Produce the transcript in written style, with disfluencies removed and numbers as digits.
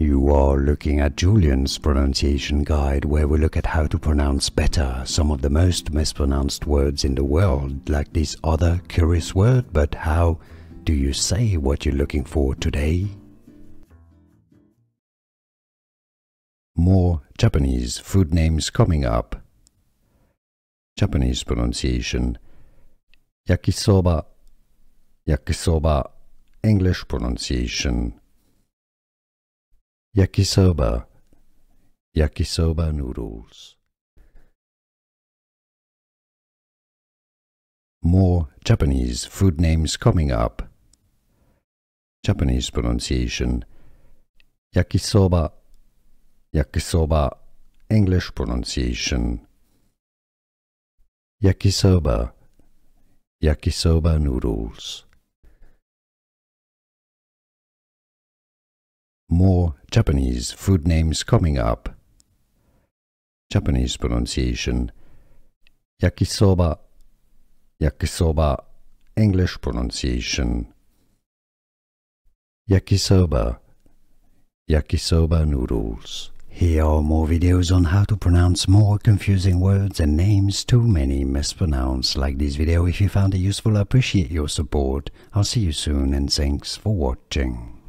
You are looking at Julian's pronunciation guide, where we look at how to pronounce better some of the most mispronounced words in the world, like this other curious word. But how do you say what you're looking for today? More Japanese food names coming up. Japanese pronunciation: Yakisoba, Yakisoba. English pronunciation: Yakisoba, Yakisoba Noodles. More Japanese food names coming up. Japanese pronunciation: Yakisoba, Yakisoba. English pronunciation: Yakisoba, Yakisoba Noodles. More Japanese food names coming up. Japanese pronunciation: Yakisoba, Yakisoba. English pronunciation: Yakisoba, Yakisoba Noodles. Here are more videos on how to pronounce more confusing words and names too many mispronounced. Like this video if you found it useful. I appreciate your support. I'll see you soon and thanks for watching.